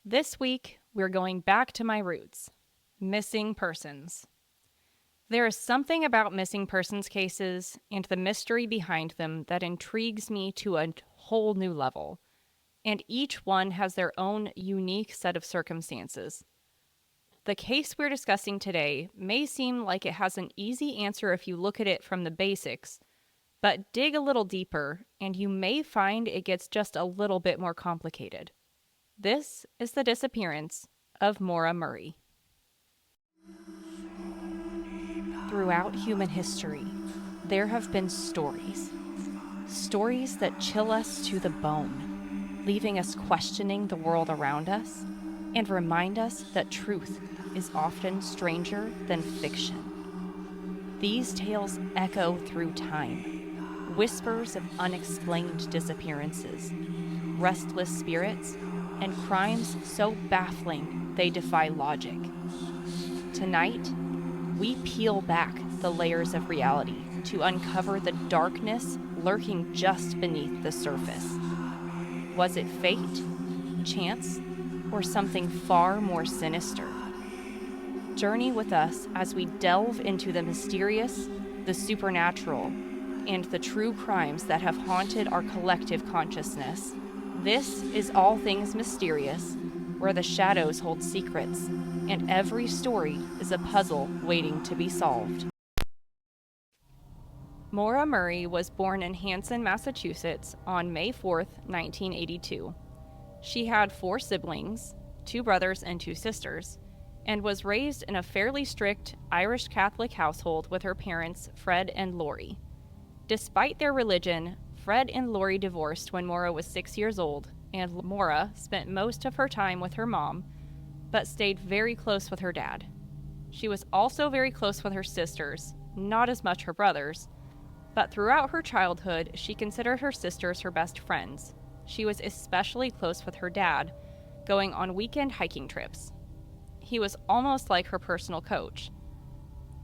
This week, we're going back to my roots, missing persons. There is something about missing persons cases and the mystery behind them that intrigues me to a whole new level, and each one has their own unique set of circumstances. The case we're discussing today may seem like it has an easy answer if you look at it from the basics, but dig a little deeper and you may find it gets just a little bit more complicated. This is the disappearance of Maura Murray. Throughout human history, there have been stories that chill us to the bone, leaving us questioning the world around us and remind us that truth is often stranger than fiction. These tales echo through time, whispers of unexplained disappearances, restless spirits, and crimes so baffling they defy logic. Tonight, we peel back the layers of reality to uncover the darkness lurking just beneath the surface. Was it fate, chance, or something far more sinister? Journey with us as we delve into the mysterious, the supernatural, and the true crimes that have haunted our collective consciousness. This is All Things Mysterious, where the shadows hold secrets, and every story is a puzzle waiting to be solved. Maura Murray was born in Hanson, Massachusetts on May 4th, 1982. She had 4 siblings, 2 brothers and 2 sisters, and was raised in a fairly strict Irish Catholic household with her parents, Fred and Lori. Despite their religion, Fred and Lori divorced when Maura was 6 years old, and Maura spent most of her time with her mom, but stayed very close with her dad. She was also very close with her sisters, not as much her brothers, but throughout her childhood, she considered her sisters her best friends. She was especially close with her dad, going on weekend hiking trips. He was almost like her personal coach.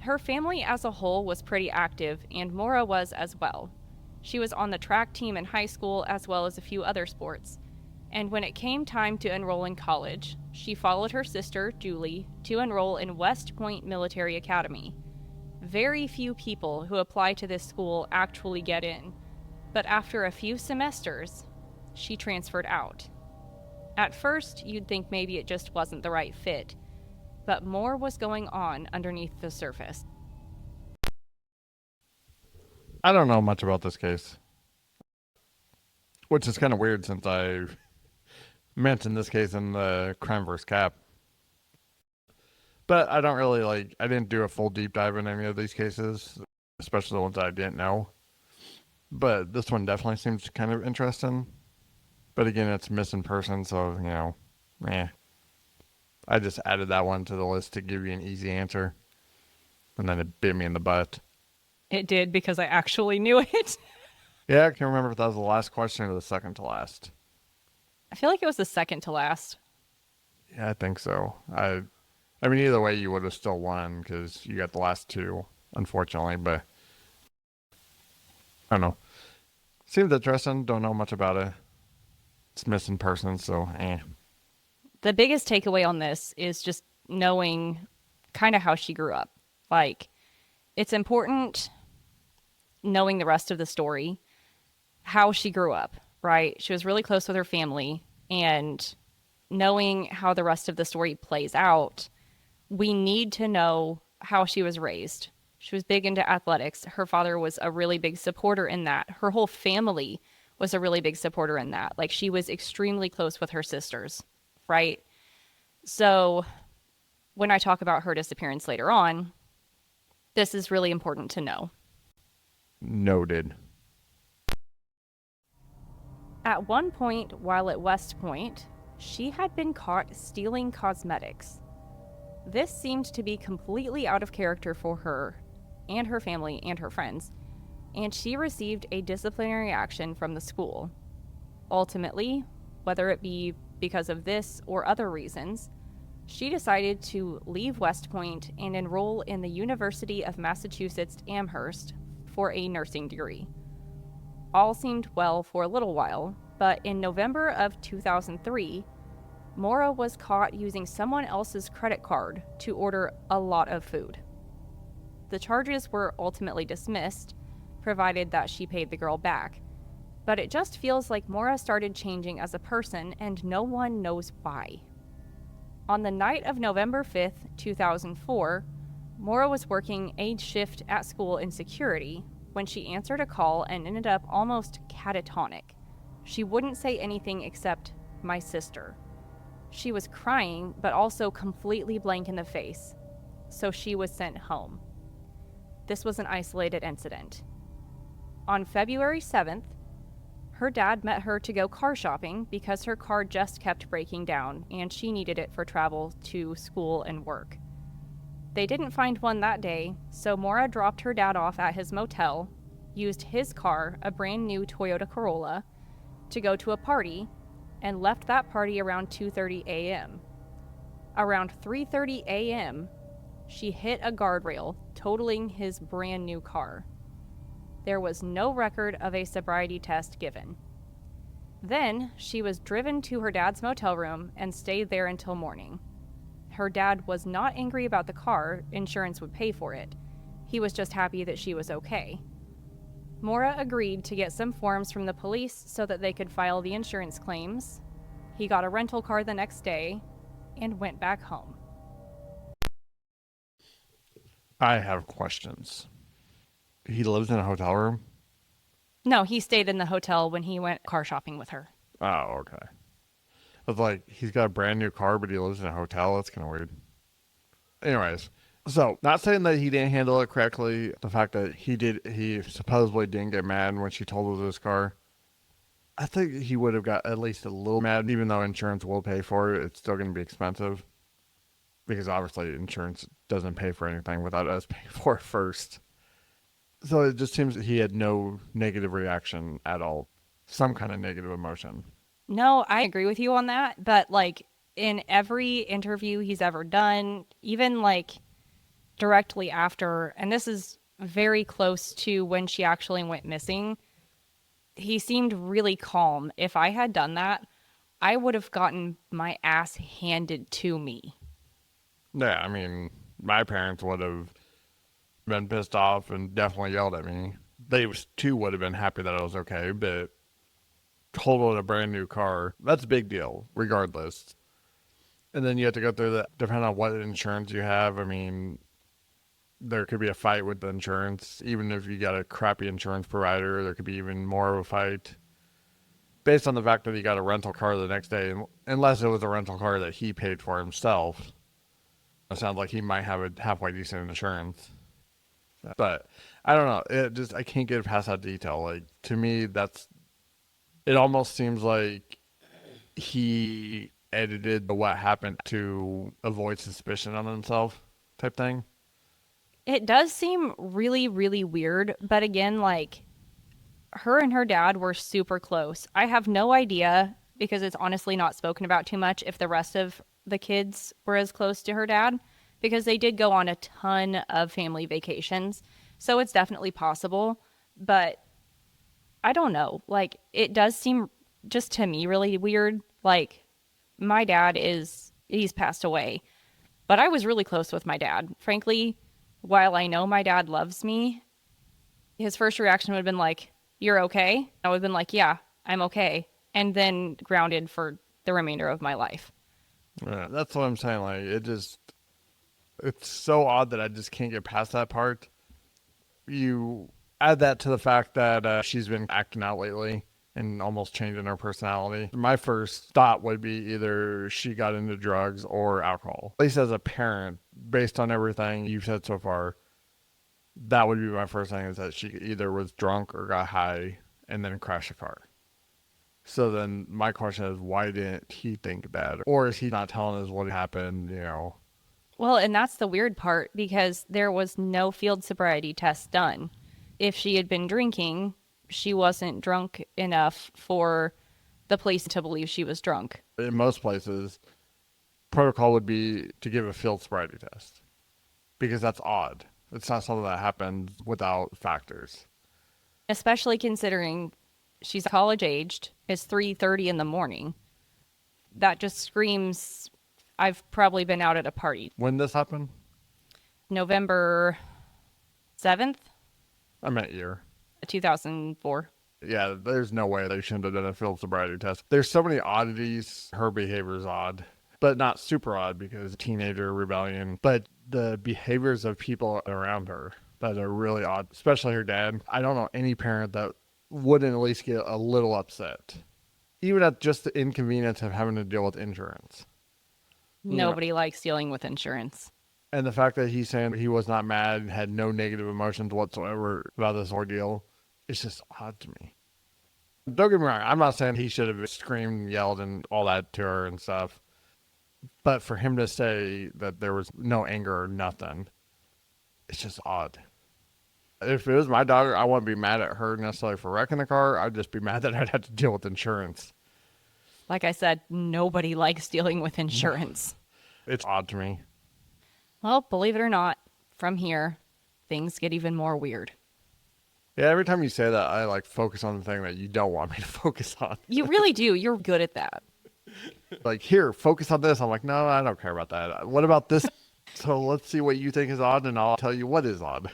Her family as a whole was pretty active, and Maura was as well. She was on the track team in high school as well as a few other sports. And when it came time to enroll in college, she followed her sister, Julie, to enroll in West Point Military Academy. Very few people who apply to this school actually get in, but after a few semesters, she transferred out. At first, you'd think maybe it just wasn't the right fit, but more was going on underneath the surface. I don't know much about this case, which is kind of weird since I mentioned this case in the Crime vs. Cap. But I don't really I didn't do a full deep dive in any of these cases, especially the ones that I didn't know. But this one definitely seems kind of interesting. But again, it's missing person, so, I just added that one to the list to give you an easy answer. And then it bit me in the butt. It did, because I actually knew it. Yeah, I can't remember if that was the last question or the second to last. I feel like it was the second to last. Yeah, I think so. I mean, either way, you would have still won because you got the last 2, unfortunately. But I don't know. Seems interesting. Don't know much about it. It's missing person, so The biggest takeaway on this is just knowing kind of how she grew up. It's important knowing the rest of the story, how she grew up, right? She was really close with her family, and knowing how the rest of the story plays out, we need to know how she was raised. She was big into athletics. Her father was a really big supporter in that. Her whole family was a really big supporter in that. She was extremely close with her sisters, right? So when I talk about her disappearance later on, this is really important to know. Noted. At one point while at West Point, she had been caught stealing cosmetics. This seemed to be completely out of character for her and her family and her friends, and she received a disciplinary action from the school. Ultimately, whether it be because of this or other reasons, she decided to leave West Point and enroll in the University of Massachusetts Amherst for a nursing degree. All seemed well for a little while, but in November of 2003, Maura was caught using someone else's credit card to order a lot of food. The charges were ultimately dismissed, provided that she paid the girl back. But it just feels like Maura started changing as a person, and no one knows why. On the night of November 5th, 2004, Maura was working a shift at school in security when she answered a call and ended up almost catatonic. She wouldn't say anything except, "My sister." She was crying, but also completely blank in the face, so she was sent home. This was an isolated incident. On February 7th, her dad met her to go car shopping because her car just kept breaking down and she needed it for travel to school and work. They didn't find one that day, so Maura dropped her dad off at his motel, used his car, a brand new Toyota Corolla, to go to a party, and left that party around 2:30 a.m. Around 3:30 a.m., she hit a guardrail, totaling his brand new car. There was no record of a sobriety test given. Then, she was driven to her dad's motel room and stayed there until morning. Her dad was not angry about the car, insurance would pay for it. He was just happy that she was okay. Maura agreed to get some forms from the police so that they could file the insurance claims. He got a rental car the next day and went back home. I have questions. He lives in a hotel room? No, he stayed in the hotel when he went car shopping with her. Oh, okay. I was like, he's got a brand new car, but he lives in a hotel? That's kind of weird. Anyways, so not saying that he didn't handle it correctly. The fact that he supposedly didn't get mad when she totaled his car. I think he would have got at least a little mad, even though insurance will pay for it. It's still going to be expensive. Because obviously insurance doesn't pay for anything without us paying for it first. So it just seems that he had no negative reaction at all. Some kind of negative emotion. No, I agree with you on that. But like in every interview he's ever done, even like directly after, and this is very close to when she actually went missing, he seemed really calm. If I had done that, I would have gotten my ass handed to me. Yeah, I mean, my parents would have been pissed off and definitely yelled at me. They too would have been happy that I was okay, but totaled a brand new car, that's a big deal, regardless. And then you have to go through that, depending on what insurance you have. I mean, there could be a fight with the insurance. Even if you got a crappy insurance provider, there could be even more of a fight. Based on the fact that he got a rental car the next day, unless it was a rental car that he paid for himself. It sounds like he might have a halfway decent insurance. But I don't know. I can't get past that detail. Like, to me, it almost seems like he edited what happened to avoid suspicion on himself type thing. It does seem really, really weird. But again, like, her and her dad were super close. I have no idea, because it's honestly not spoken about too much, if the rest of the kids were as close to her dad, because they did go on a ton of family vacations. So it's definitely possible, but I don't know. Like, it does seem just to me really weird. Like, my dad he's passed away, but I was really close with my dad. Frankly, while I know my dad loves me, his first reaction would have been like, "You're okay?" I would have been like, "Yeah, I'm okay." And then grounded for the remainder of my life. Yeah, that's what I'm saying. Like, it's so odd that I just can't get past that part. You add that to the fact that she's been acting out lately and almost changing her personality. My first thought would be either she got into drugs or alcohol. At least as a parent, based on everything you've said so far, that would be my first thing, is that she either was drunk or got high and then crashed a car. So then my question is, why didn't he think that? Or is he not telling us what happened, Well, and that's the weird part, because there was no field sobriety test done. If she had been drinking, she wasn't drunk enough for the police to believe she was drunk. In most places, protocol would be to give a field sobriety test, because that's odd. It's not something that happens without factors. Especially considering she's college aged, it's 3:30 in the morning. That just screams, I've probably been out at a party. When this happened? November 7th, I meant year. 2004. Yeah, there's no way they shouldn't have done a field sobriety test. There's so many oddities. Her behavior is odd, but not super odd because teenager rebellion. But the behaviors of people around her that are really odd, especially her dad. I don't know any parent that wouldn't at least get a little upset, even at just the inconvenience of having to deal with insurance. Nobody likes dealing with insurance. And the fact that he's saying he was not mad, had no negative emotions whatsoever about this ordeal, it's just odd to me. Don't get me wrong, I'm not saying he should have screamed, yelled, and all that to her and stuff. But for him to say that there was no anger or nothing, it's just odd. If it was my daughter, I wouldn't be mad at her necessarily for wrecking the car. I'd just be mad that I'd have to deal with insurance. Like I said, nobody likes dealing with insurance. It's odd to me. Well, believe it or not, from here, things get even more weird. Yeah, every time you say that, I focus on the thing that you don't want me to focus on. You really do. You're good at that. Here, focus on this. I'm like, no, I don't care about that. What about this? So let's see what you think is odd, and I'll tell you what is odd.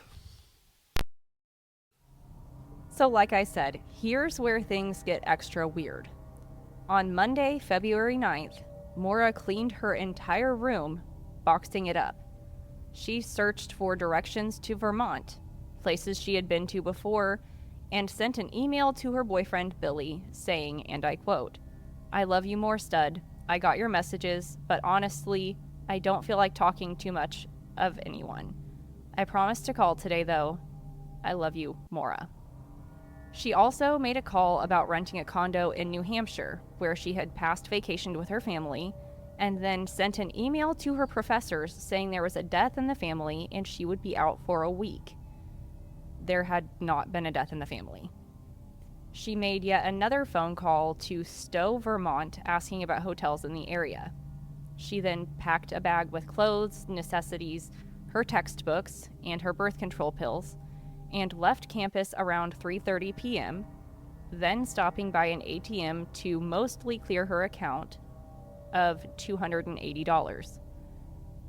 So like I said, here's where things get extra weird. On Monday, February 9th, Maura cleaned her entire room, boxing it up. She searched for directions to Vermont, places she had been to before, and sent an email to her boyfriend, Billy, saying, and I quote, "I love you more, stud. I got your messages, but honestly, I don't feel like talking too much of anyone. I promise to call today, though. I love you, Maura." She also made a call about renting a condo in New Hampshire, where she had past vacationed with her family, and then sent an email to her professors saying there was a death in the family and she would be out for a week. There had not been a death in the family. She made yet another phone call to Stowe, Vermont, asking about hotels in the area. She then packed a bag with clothes, necessities, her textbooks, and her birth control pills, and left campus around 3:30 p.m., then stopping by an ATM to mostly clear her account of $280.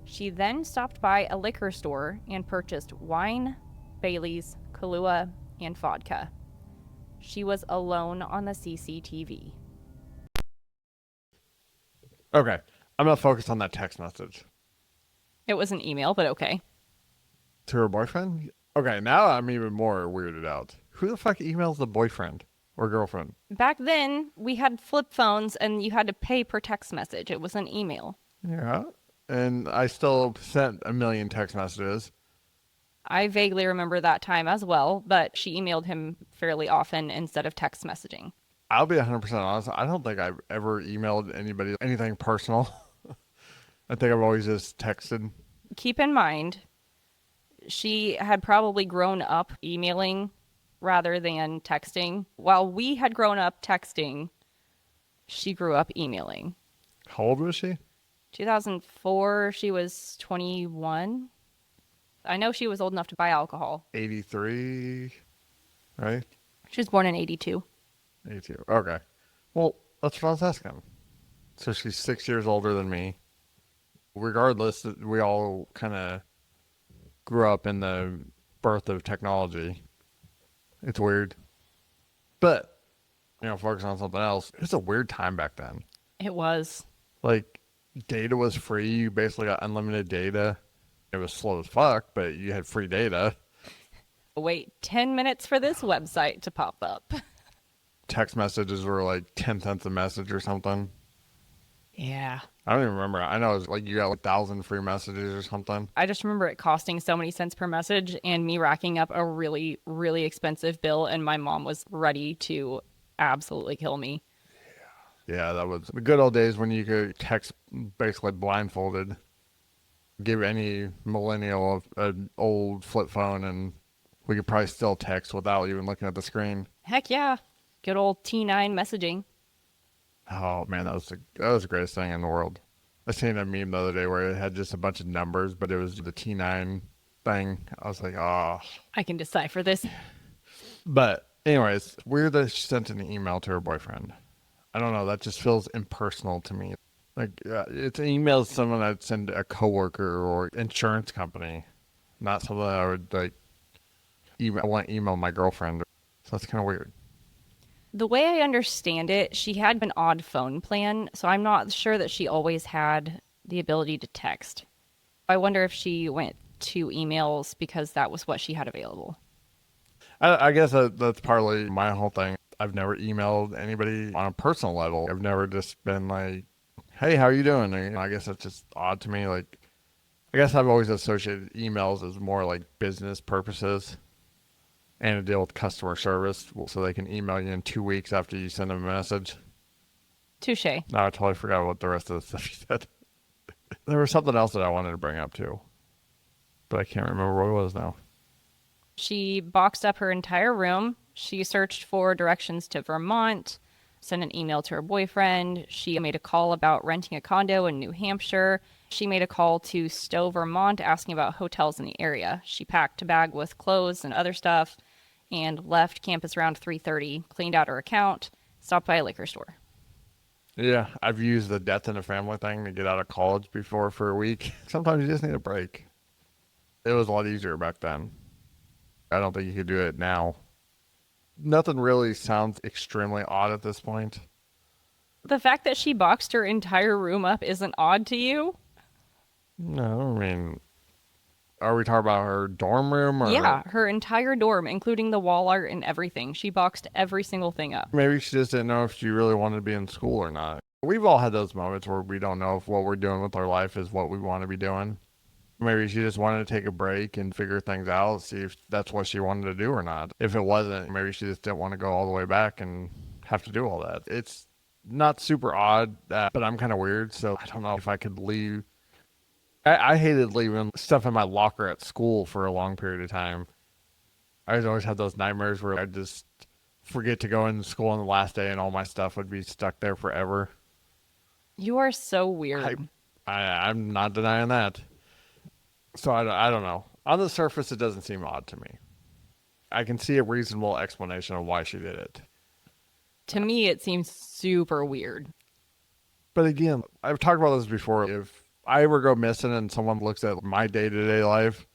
She then stopped by a liquor store and purchased wine, Bailey's, Kahlua, and vodka. She was alone on the CCTV. Okay, I'm going to focus on that text message. It was an email, but okay. To her boyfriend? Okay, now I'm even more weirded out. Who the fuck emails the boyfriend or girlfriend? Back then, we had flip phones and you had to pay per text message. It was an email. Yeah, and I still sent a million text messages. I vaguely remember that time as well, but she emailed him fairly often instead of text messaging. I'll be 100% honest. I don't think I've ever emailed anybody anything personal. I think I've always just texted. Keep in mind, she had probably grown up emailing rather than texting. While we had grown up texting, she grew up emailing. How old was she? 2004, she was 21. I know she was old enough to buy alcohol. 83, right? She was born in 82. 82. Okay. Well, that's what I was asking. So she's 6 years older than me. Regardless, we all kind of grew up in the birth of technology. It's weird. But, focus on something else. It was a weird time back then. It was. Data was free. You basically got unlimited data. It was slow as fuck, but you had free data. Wait 10 minutes for this website to pop up. Text messages were 10 cents a message or something. Yeah. I don't even remember. I know it was you got 1,000 free messages or something. I just remember it costing so many cents per message and me racking up a really, really expensive bill, and my mom was ready to absolutely kill me. Yeah, that was the good old days when you could text basically blindfolded. Give any millennial an old flip phone and we could probably still text without even looking at the screen. Heck yeah. Good old T9 messaging. Oh man, that was the greatest thing in the world. I seen a meme the other day where it had just a bunch of numbers, but it was the T9 thing. I was like, oh. I can decipher this. But anyways, weird that she sent an email to her boyfriend. I don't know. That just feels impersonal to me. Like, it's emails someone I'd send a coworker or insurance company, not something I would like email. I want to email my girlfriend. So that's kind of weird. The way I understand it, she had an odd phone plan, so I'm not sure that she always had the ability to text. I wonder if she went to emails because that was what she had available. I guess that's partly my whole thing. I've never emailed anybody on a personal level. I've never just been like, "Hey, how you doing?" And I guess that's just odd to me. Like, I guess I've always associated emails as more like business purposes and to deal with customer service, so they can email you in 2 weeks after you send them a message. Touche. Now I totally forgot what the rest of the stuff you said. There was something else that I wanted to bring up too, but I can't remember what it was now. She boxed up her entire room. She searched for directions to Vermont, sent an email to her boyfriend. She made a call about renting a condo in New Hampshire. She made a call to Stowe, Vermont, asking about hotels in the area. She packed a bag with clothes and other stuff and left campus around 3:30, cleaned out her account, stopped by a liquor store. Yeah, I've used the death in the family thing to get out of college before for a week. Sometimes you just need a break. It was a lot easier back then. I don't think you could do it now. Nothing really sounds extremely odd at this point. The fact that she boxed her entire room up isn't odd to you? No, I mean, are we talking about her dorm room or Yeah, her entire dorm, including the wall art and everything. She boxed every single thing up. maybe she just didn't know if she really wanted to be in school or not? We've all had those moments where we don't know if what we're doing with our life is what we want to be doing. Maybe she just wanted to take a break and figure things out, see if that's what she wanted to do or not. If it wasn't, maybe she just didn't want to go all the way back and have to do all that. It's not super odd, but I'm kind of weird, so I don't know if I could leave. I hated leaving stuff in my locker at school for a long period of time. I always had those nightmares where I'd just forget to go into school on the last day and all my stuff would be stuck there forever. You are so weird. I'm not denying that. So I don't know. On the surface, it doesn't seem odd to me. I can see a reasonable explanation of why she did it. To me, it seems super weird. But again, I've talked about this before. If I ever go missing and someone looks at my day-to-day life,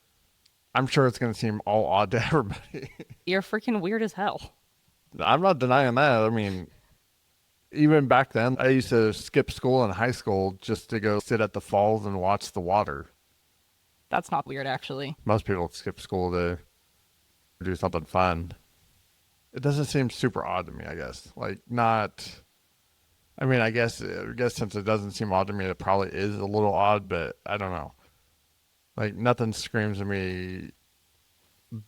I'm sure it's going to seem all odd to everybody. You're freaking weird as hell. I'm not denying that. I mean, even back then, I used to skip school in high school just to go sit at the falls and watch the water. That's not weird, actually. Most people skip school to do something fun. It doesn't seem super odd to me, I guess. Like, not... I mean, I guess since it doesn't seem odd to me, it probably is a little odd, but I don't know. Like, nothing screams to me,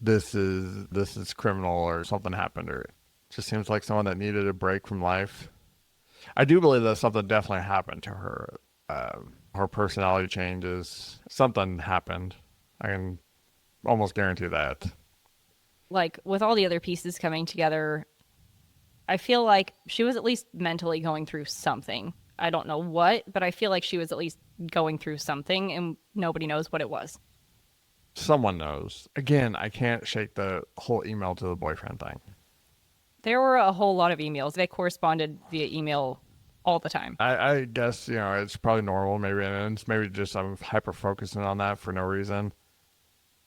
this is criminal or something happened, or it just seems like someone that needed a break from life. I do believe that something definitely happened to her. Her personality changes. Something happened. I can almost guarantee that. Like, with all the other pieces coming together, I feel like she was at least mentally going through something. I don't know what, but I feel like she was at least going through something, and nobody knows what it was. Someone knows. Again, I can't shake the whole email to the boyfriend thing. There were a whole lot of emails. They corresponded via email all the time. I guess, it's probably normal, maybe, and it's maybe just I'm hyper focusing on that for no reason.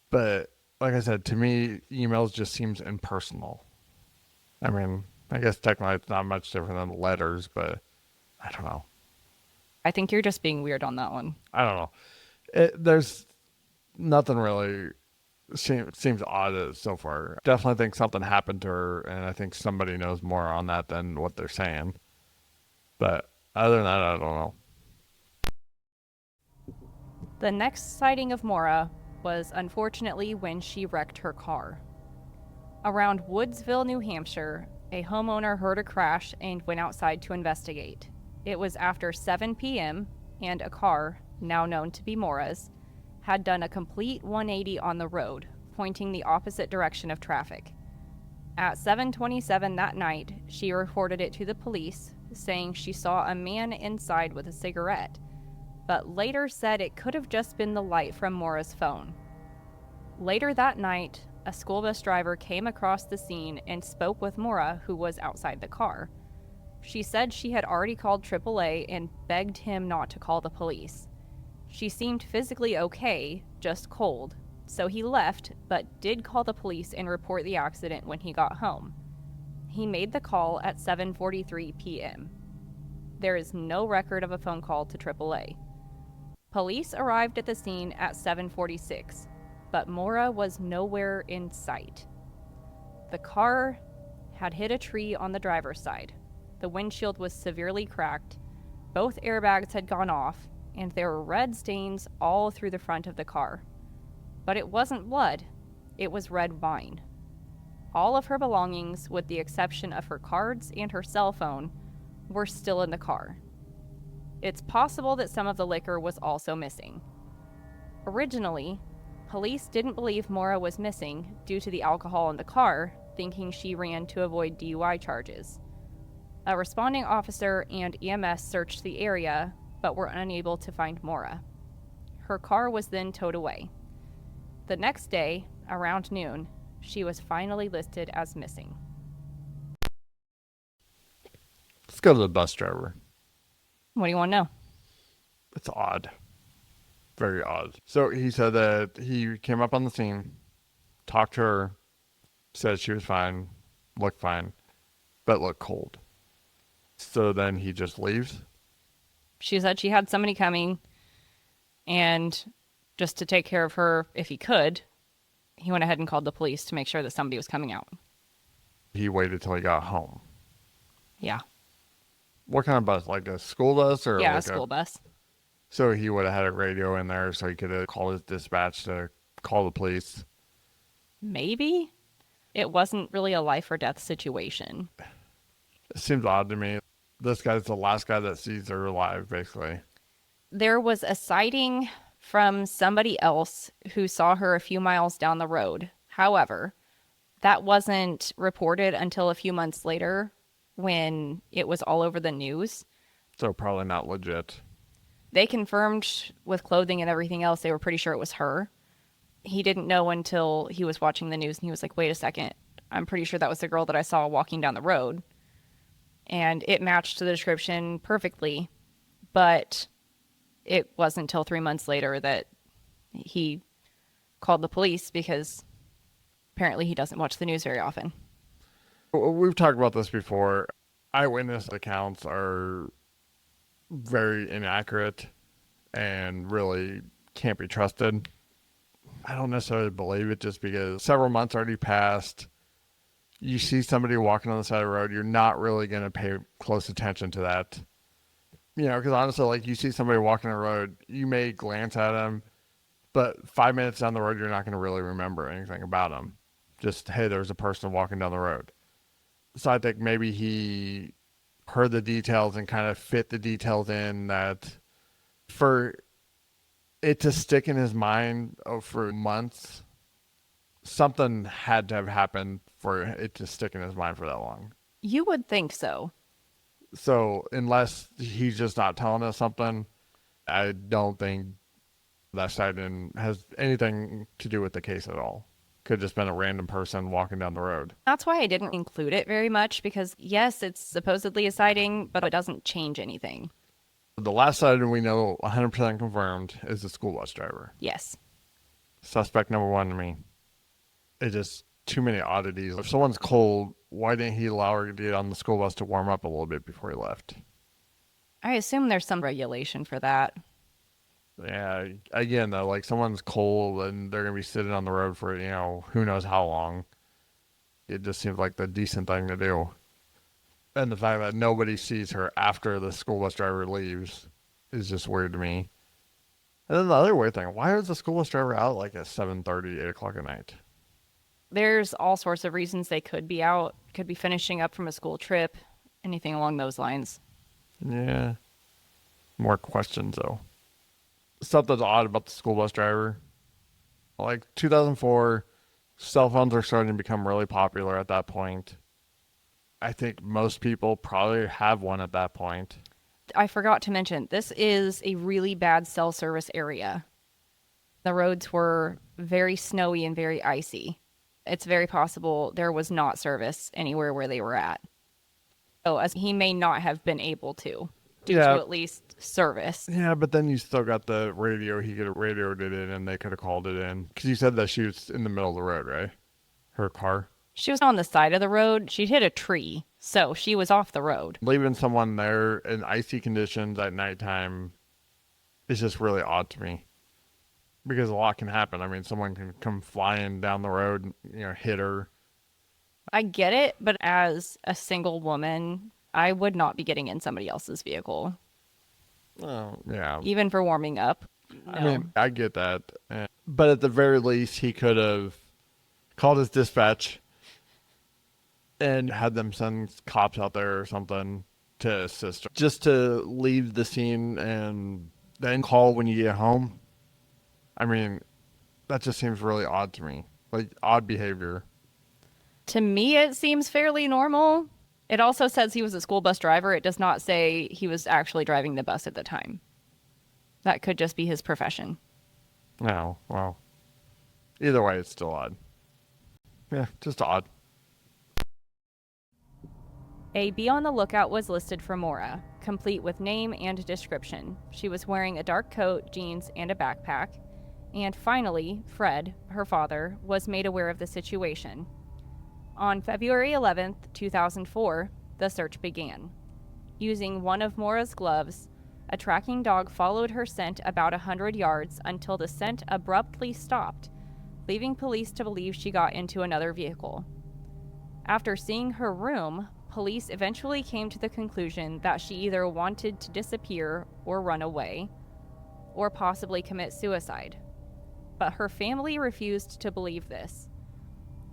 But like I said, to me, emails just seems impersonal. I mean, I guess technically it's not much different than letters, but I don't know. I think you're just being weird on that one. I don't know. There's nothing really seems odd so far. Definitely think something happened to her, and I think somebody knows more on that than what they're saying. But other than that, I don't know. The next sighting of Maura was unfortunately when she wrecked her car. Around Woodsville, New Hampshire, a homeowner heard a crash and went outside to investigate. It was after 7 p.m., and a car, now known to be Maura's, had done a complete 180 on the road, pointing the opposite direction of traffic. At 7:27 that night, she reported it to the police, saying she saw a man inside with a cigarette, but later said it could have just been the light from Maura's phone. Later that night, a school bus driver came across the scene and spoke with Maura, who was outside the car. She said she had already called AAA and begged him not to call the police. She seemed physically okay, just cold, so he left, but did call the police and report the accident when he got home. He made the call at 7:43 p.m. There is no record of a phone call to AAA. Police arrived at the scene at 7:46, but Maura was nowhere in sight. The car had hit a tree on the driver's side. The windshield was severely cracked, both airbags had gone off, and there were red stains all through the front of the car. But it wasn't blood, it was red wine. All of her belongings, with the exception of her cards and her cell phone, were still in the car. It's possible that some of the liquor was also missing. Originally, police didn't believe Maura was missing due to the alcohol in the car, thinking she ran to avoid DUI charges. A responding officer and EMS searched the area, but were unable to find Maura. Her car was then towed away. The next day, around noon, she was finally listed as missing. Let's go to the bus driver. What do you want to know? It's odd. Very odd. So he said that he came up on the scene, talked to her, said she was fine, looked fine, but looked cold. So then he just leaves? She said she had somebody coming, and just to take care of her if he could, he went ahead and called the police to make sure that somebody was coming out. He waited till he got home. Yeah. What kind of bus? Like a school bus? Or yeah, like a school bus. So he would have had a radio in there so he could have called his dispatch to call the police. Maybe. It wasn't really a life or death situation. It seems odd to me. This guy's the last guy that sees her alive, basically. There was a sighting from somebody else who saw her a few miles down the road. However, that wasn't reported until a few months later when it was all over the news. So probably not legit. They confirmed with clothing and everything else, they were pretty sure it was her. He didn't know until he was watching the news and he was like, wait a second, I'm pretty sure that was the girl that I saw walking down the road. And it matched the description perfectly, but it wasn't until 3 months later that he called the police because apparently he doesn't watch the news very often. We've talked about this before. Eyewitness accounts are very inaccurate and really can't be trusted. I don't necessarily believe it just because several months already passed. You see somebody walking on the side of the road, you're not really going to pay close attention to that. You know, because honestly, like you see somebody walking on the road, you may glance at them, but 5 minutes down the road, you're not going to really remember anything about them. Just, hey, there's a person walking down the road. So I think maybe he heard the details and kind of fit the details in that for it to stick in his mind for months, something had to have happened for it to stick in his mind for that long. You would think so. So unless he's just not telling us something, I don't think that sighting has anything to do with the case at all. Could have just been a random person walking down the road. That's why I didn't include it very much because, yes, it's supposedly a sighting, but it doesn't change anything. The last sighting we know 100% confirmed is the school bus driver. Yes. Suspect number one to me. It's just too many oddities. If someone's cold, why didn't he allow her to get on the school bus to warm up a little bit before he left? I assume there's some regulation for that. Yeah, again, though, like someone's cold and they're going to be sitting on the road for, you know, who knows how long. It just seems like the decent thing to do. And the fact that nobody sees her after the school bus driver leaves is just weird to me. And then the other weird thing, why is the school bus driver out like at 7:30, 8 o'clock at night? There's all sorts of reasons they could be out. Could be finishing up from a school trip, anything along those lines. Yeah. More questions, though. Something's odd about the school bus driver. Like 2004, cell phones are starting to become really popular at that point. I think most people probably have one at that point. I forgot to mention, this is a really bad cell service area. The roads were very snowy and very icy. It's very possible there was not service anywhere where they were at. So as he may not have been able to, due Yeah. to at least service. Yeah, but then you still got the radio. He could have radioed it in and they could have called it in. Because you said that she was in the middle of the road, right? Her car. She was on the side of the road. She'd hit a tree, so she was off the road. Leaving someone there in icy conditions at nighttime is just really odd to me. Because a lot can happen. I mean, someone can come flying down the road, hit her. I get it, but as a single woman, I would not be getting in somebody else's vehicle. Oh, yeah. Even for warming up. No. I mean, I get that. But at the very least, he could have called his dispatch and had them send cops out there or something to assist her. Just to leave the scene and then call when you get home. I mean, that just seems really odd to me. Like, odd behavior. To me, it seems fairly normal. It also says he was a school bus driver. It does not say he was actually driving the bus at the time. That could just be his profession. No, well, either way, it's still odd. Yeah, just odd. A be on the lookout was listed for Maura, complete with name and description. She was wearing a dark coat, jeans, and a backpack. And finally, Fred, her father, was made aware of the situation. On February 11th, 2004, the search began. Using one of Maura's gloves, a tracking dog followed her scent about 100 yards until the scent abruptly stopped, leaving police to believe she got into another vehicle. After seeing her room, police eventually came to the conclusion that she either wanted to disappear or run away, or possibly commit suicide. But her family refused to believe this.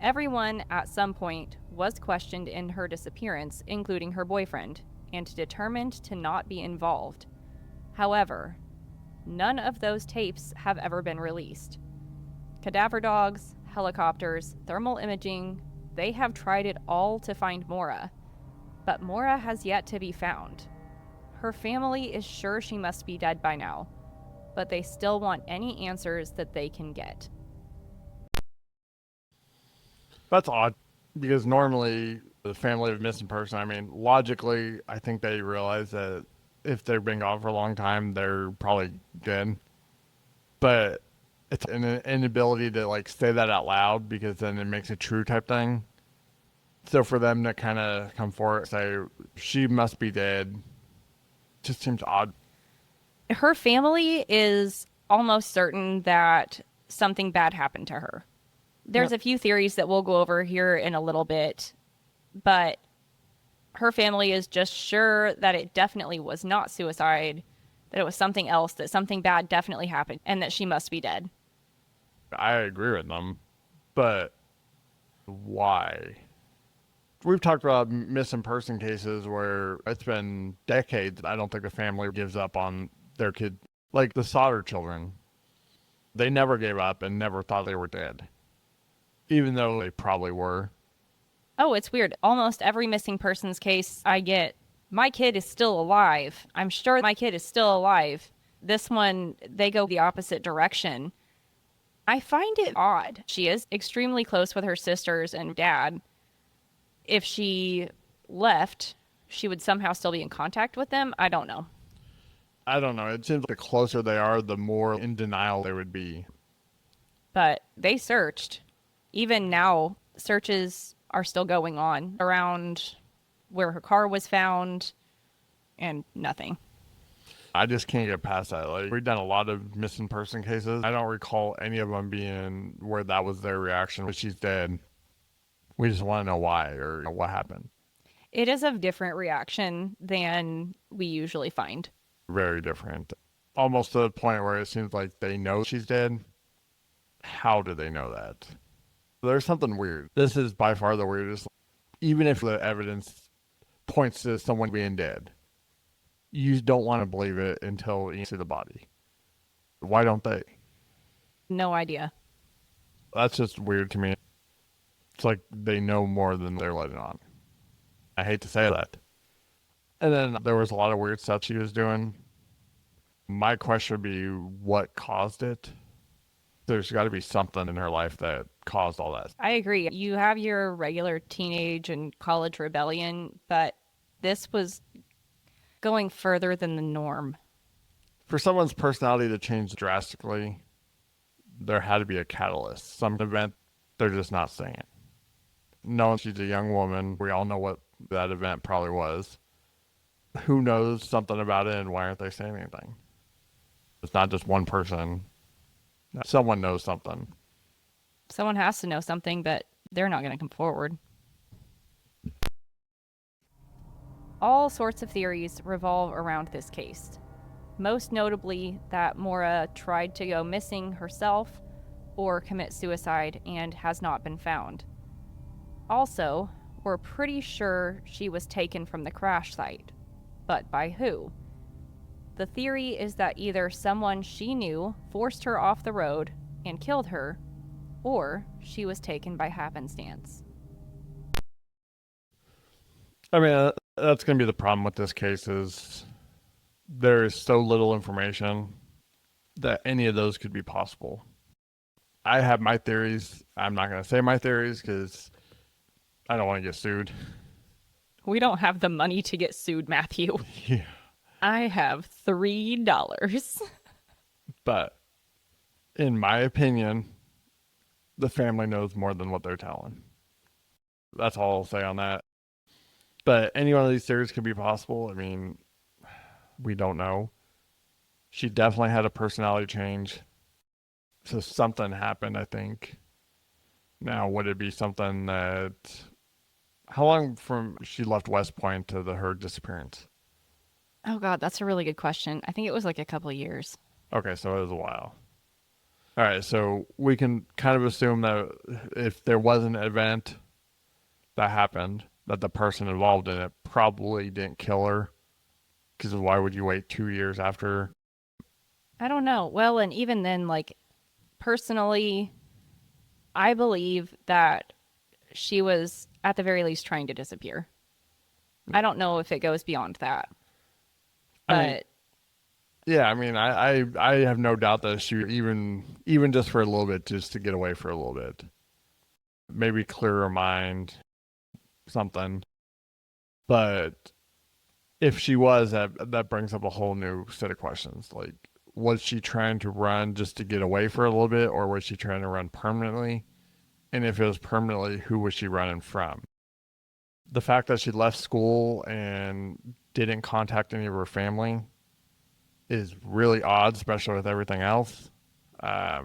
Everyone, at some point, was questioned in her disappearance, including her boyfriend, and determined to not be involved. However, none of those tapes have ever been released. Cadaver dogs, helicopters, thermal imaging, they have tried it all to find Maura, but Maura has yet to be found. Her family is sure she must be dead by now, but they still want any answers that they can get. That's odd, because normally the family of a missing person, I mean, logically, I think they realize that if they've been gone for a long time, they're probably dead. But it's an inability to, like, say that out loud, because then it makes it true type thing. So for them to kind of come forward and say, she must be dead, just seems odd. Her family is almost certain that something bad happened to her. There's a few theories that we'll go over here in a little bit, but her family is just sure that it definitely was not suicide, that it was something else, that something bad definitely happened, and that she must be dead. I agree with them, but why? We've talked about missing person cases where it's been decades. I don't think the family gives up on their kid. Like the Solder children. They never gave up and never thought they were dead. Even though they probably were. Oh, it's weird. Almost every missing persons case I get, my kid is still alive. I'm sure my kid is still alive. This one, they go the opposite direction. I find it odd. She is extremely close with her sisters and dad. If she left, she would somehow still be in contact with them. I don't know. I don't know. It seems like the closer they are, the more in denial they would be. But they searched. Even now, searches are still going on around where her car was found and nothing. I just can't get past that. Like, we've done a lot of missing person cases. I don't recall any of them being where that was their reaction, but she's dead. We just want to know why or what happened. It is a different reaction than we usually find. Very different. Almost to the point where it seems like they know she's dead. How do they know that? There's something weird. This is by far the weirdest. Even if the evidence points to someone being dead, you don't want to believe it until you see the body. Why don't they? No idea. That's just weird to me. It's like they know more than they're letting on. I hate to say that. And then there was a lot of weird stuff she was doing. My question would be, what caused it? There's got to be something in her life that caused all that. I agree. You have your regular teenage and college rebellion, but this was going further than the norm. For someone's personality to change drastically, there had to be a catalyst, some event they're just not saying. Knowing she's a young woman, we all know what that event probably was. Who knows something about it, and why aren't they saying anything? It's not just one person. Someone knows something. Someone has to know something, but they're not going to come forward. All sorts of theories revolve around this case. Most notably that Maura tried to go missing herself or commit suicide and has not been found. Also, we're pretty sure she was taken from the crash site. But by who? The theory is that either someone she knew forced her off the road and killed her, or she was taken by happenstance. I mean, that's going to be the problem with this case is there is so little information that any of those could be possible. I have my theories. I'm not going to say my theories because I don't want to get sued. We don't have the money to get sued, Matthew. Yeah. I have $3. But in my opinion, the family knows more than what they're telling. That's all I'll say on that. But any one of these theories could be possible. I mean, we don't know. She definitely had a personality change. So something happened, I think. Now, would it be something that... How long from she left West Point to her disappearance? Oh, God, that's a really good question. I think it was like a couple of years. Okay, so it was a while. All right, so we can kind of assume that if there was an event that happened, that the person involved in it probably didn't kill her. Because why would you wait 2 years after? I don't know. Well, and even then, like, personally, I believe that she was at the very least trying to disappear. I don't know if it goes beyond that. But I mean, yeah, I mean, I have no doubt that she even just for a little bit, just to get away for a little bit, maybe clear her mind, something. But if she was, that brings up a whole new set of questions. Like, was she trying to run just to get away for a little bit, or was she trying to run permanently? And if it was permanently, who was she running from? The fact that she left school and didn't contact any of her family is really odd, especially with everything else. Yeah,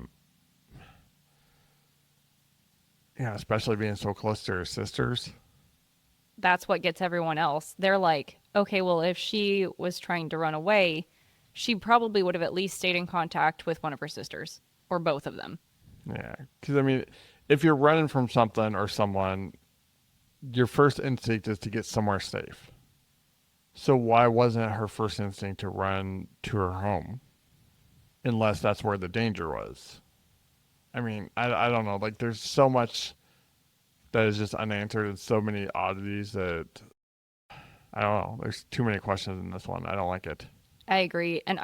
especially being so close to her sisters. that's what gets everyone else. They're like, okay, well, if she was trying to run away, she probably would have at least stayed in contact with one of her sisters or both of them. Yeah, because I mean, if you're running from something or someone, your first instinct is to get somewhere safe. So why wasn't her first instinct to run to her home? Unless that's where the danger was. I mean, I don't know. Like, there's so much that is just unanswered and so many oddities that, I don't know. There's too many questions in this one. I don't like it. I agree. And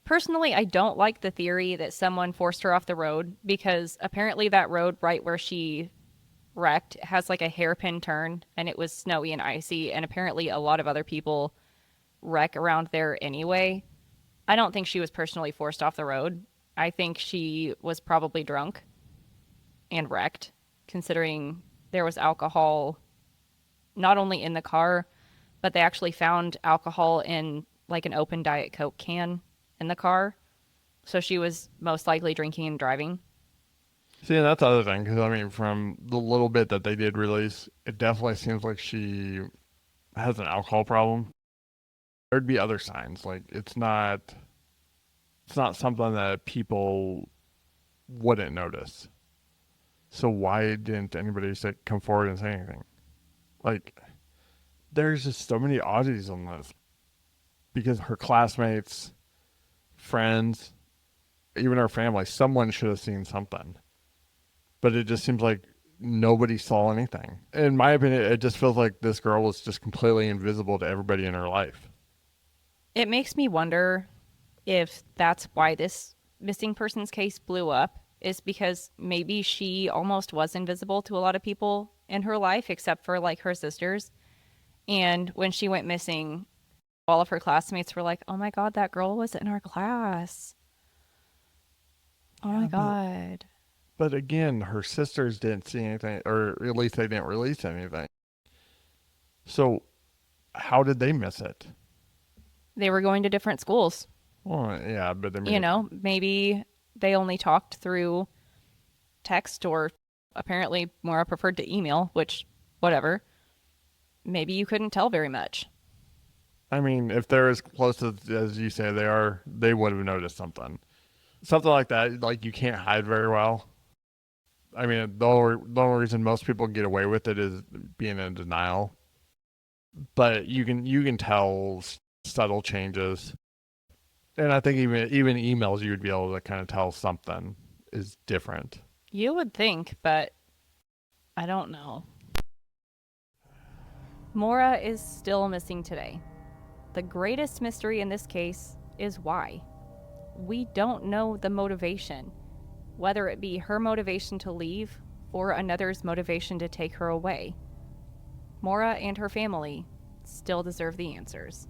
personally, I don't like the theory that someone forced her off the road because apparently that road right where she wrecked has like a hairpin turn and it was snowy and icy, and apparently a lot of other people wreck around there anyway. I don't think she was personally forced off the road. I think she was probably drunk and wrecked, considering there was alcohol not only in the car, but they actually found alcohol in like an open Diet Coke can in the car. So she was most likely drinking and driving. See, and that's the other thing, because I mean, from the little bit that they did release, it definitely seems like she has an alcohol problem. There'd be other signs. Like, it's not something that people wouldn't notice. So why didn't anybody come forward and say anything? Like, there's just so many oddities on this. Because her classmates, friends, even her family, someone should have seen something. But it just seems like nobody saw anything. In my opinion, it just feels like this girl was just completely invisible to everybody in her life. It makes me wonder if that's why this missing persons case blew up, is because maybe she almost was invisible to a lot of people in her life, except for like her sisters. And when she went missing, all of her classmates were like, oh my God, that girl was in our class. Oh my God. But again, her sisters didn't see anything, or at least they didn't release anything. So how did they miss it? They were going to different schools. Well, yeah, but I mean, You know, maybe they only talked through text, or apparently Maura preferred to email, which, whatever. Maybe you couldn't tell very much. I mean, if they're as close as you say they are, they would have noticed something. Something like that, like you can't hide very well. I mean, the only reason most people get away with it is being in denial. But you can tell subtle changes, and I think even emails you would be able to kind of tell something is different. You would think, but I don't know. Maura is still missing today. The greatest mystery in this case is why. We don't know the motivation, whether it be her motivation to leave or another's motivation to take her away. Maura and her family still deserve the answers.